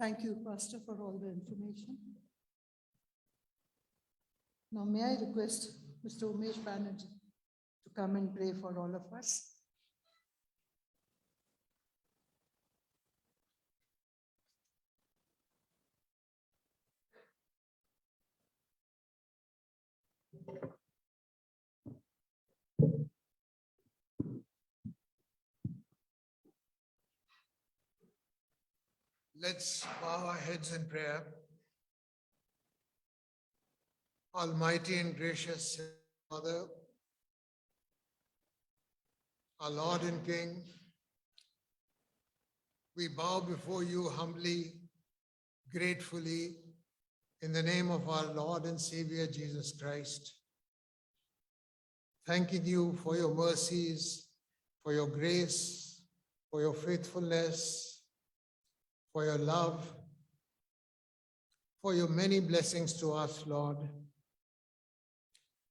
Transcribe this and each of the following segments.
Thank you, Pastor, for all the information. Now, may I request Mr. Umesh Banerjee to come and pray for all of us? Let's bow our heads in prayer. Almighty and gracious Father, our Lord and King, we bow before you humbly, gratefully, in the name of our Lord and Savior Jesus Christ, thanking you for your mercies, for your grace, for your faithfulness, for your love, for your many blessings to us, Lord.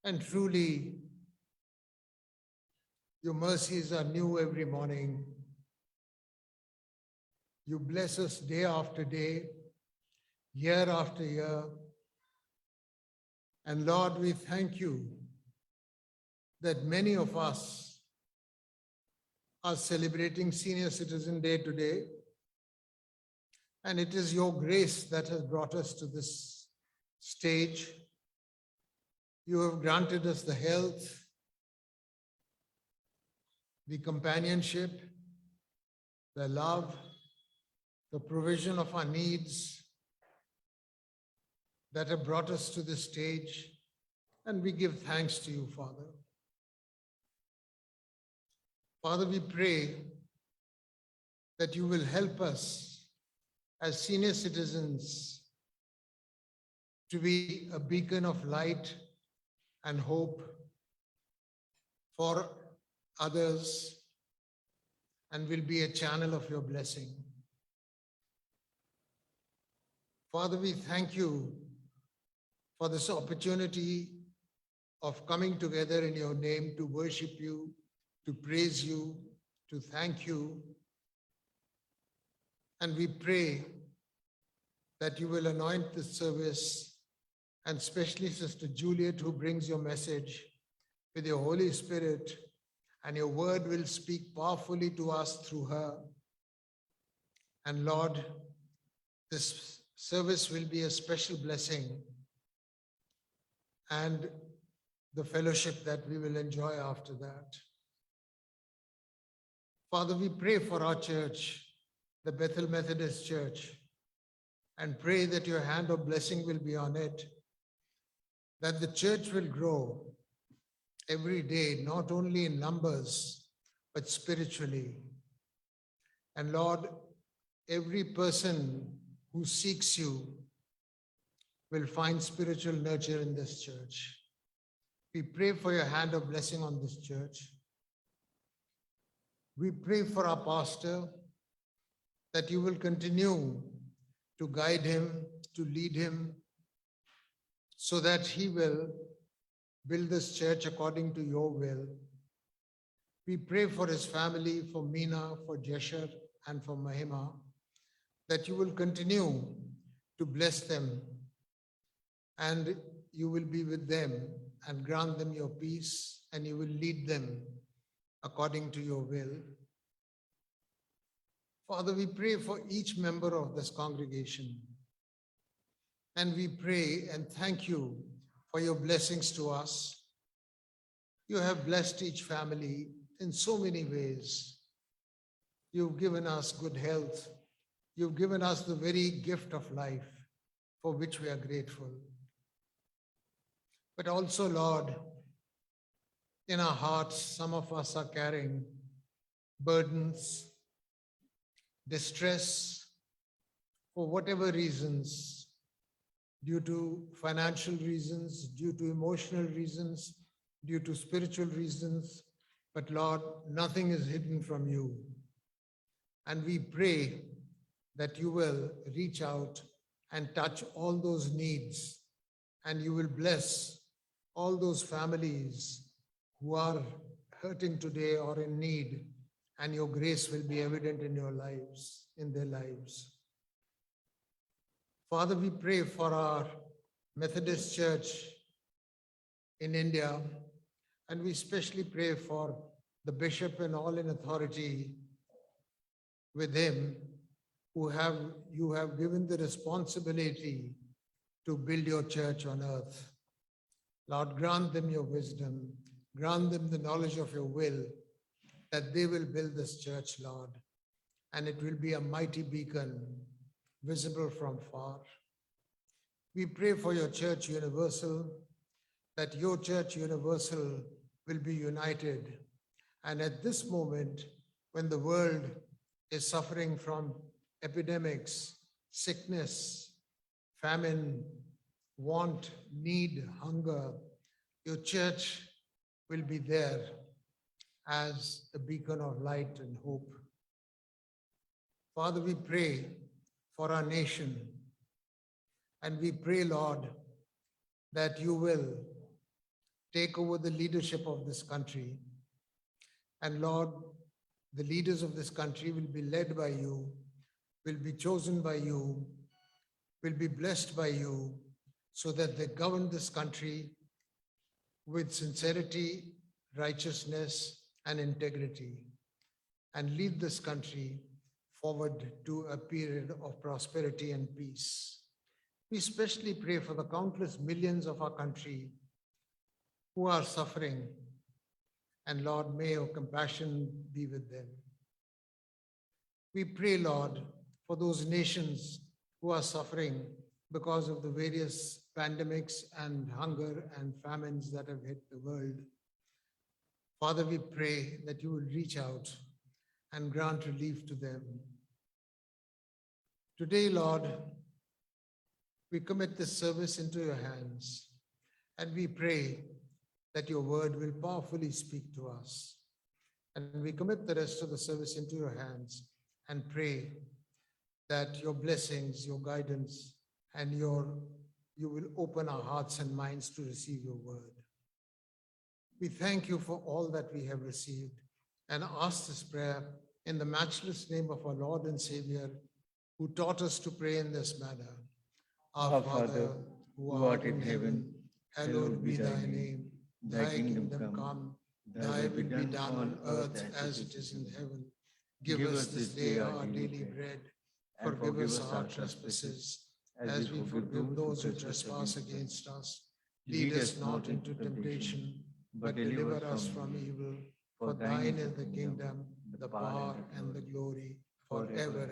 And truly, your mercies are new every morning. You bless us day after day, year after year. And Lord, we thank you that many of us are celebrating Senior Citizen Day today. And it is your grace that has brought us to this stage. You have granted us the health, the companionship, the love, the provision of our needs that have brought us to this stage. And we give thanks to you, Father. Father, we pray that you will help us as senior citizens to be a beacon of light and hope for others, and will be a channel of your blessing. Father, we thank you for this opportunity of coming together in your name to worship you, to praise you, to thank you. And we pray that you will anoint this service, and especially Sister Juliet, who brings your message, with your Holy Spirit, and your word will speak powerfully to us through her. And Lord, this service will be a special blessing, and the fellowship that we will enjoy after that. Father, we pray for our church, the Bethel Methodist Church, and pray that your hand of blessing will be on it, that the church will grow every day, not only in numbers, but spiritually. And Lord, every person who seeks you will find spiritual nurture in this church. We pray for your hand of blessing on this church. We pray for our pastor, that you will continue to guide him, to lead him, so that he will build this church according to your will. We pray for his family, for Meena, for Jesher, and for Mahima, that you will continue to bless them, and you will be with them and grant them your peace, and you will lead them according to your will. Father, we pray for each member of this congregation, and we pray and thank you for your blessings to us. You have blessed each family in so many ways. You've given us good health. You've given us the very gift of life, for which we are grateful. But also, Lord, in our hearts, some of us are carrying burdens, distress, for whatever reasons, due to financial reasons, due to emotional reasons, due to spiritual reasons. But Lord, nothing is hidden from you. And we pray that you will reach out and touch all those needs, and you will bless all those families who are hurting today or in need, and your grace will be evident in your lives, in their lives. Father, we pray for our Methodist Church in India, and we especially pray for the bishop and all in authority with him you have given the responsibility to build your church on earth. Lord, grant them your wisdom, grant them the knowledge of your will, that they will build this church, Lord, and it will be a mighty beacon visible from far. We pray for your church universal, that your church universal will be united. And at this moment, when the world is suffering from epidemics, sickness, famine, want, need, hunger, your church will be there as a beacon of light and hope. Father, we pray for our nation, and we pray, Lord, that you will take over the leadership of this country. And Lord, the leaders of this country will be led by you, will be chosen by you, will be blessed by you, so that they govern this country with sincerity, righteousness, and integrity, and lead this country forward to a period of prosperity and peace. We especially pray for the countless millions of our country who are suffering, and Lord, may your compassion be with them. We pray, Lord, for those nations who are suffering because of the various pandemics and hunger and famines that have hit the world. Father, we pray that you will reach out and grant relief to them. Today, Lord, we commit this service into your hands, and we pray that your word will powerfully speak to us. And we commit the rest of the service into your hands and pray that your blessings, your guidance, and you will open our hearts and minds to receive your word. We thank you for all that we have received and ask this prayer in the matchless name of our Lord and Savior, who taught us to pray in this manner. Our Father, who art in heaven, hallowed be thy name. Thy kingdom come, thy will be done on earth as it is in heaven. Give us this day our daily bread. Forgive us our trespasses, as we forgive those who trespass against us. Lead us not into temptation, but deliver us from evil. For thine is the kingdom, the power, and the glory, forever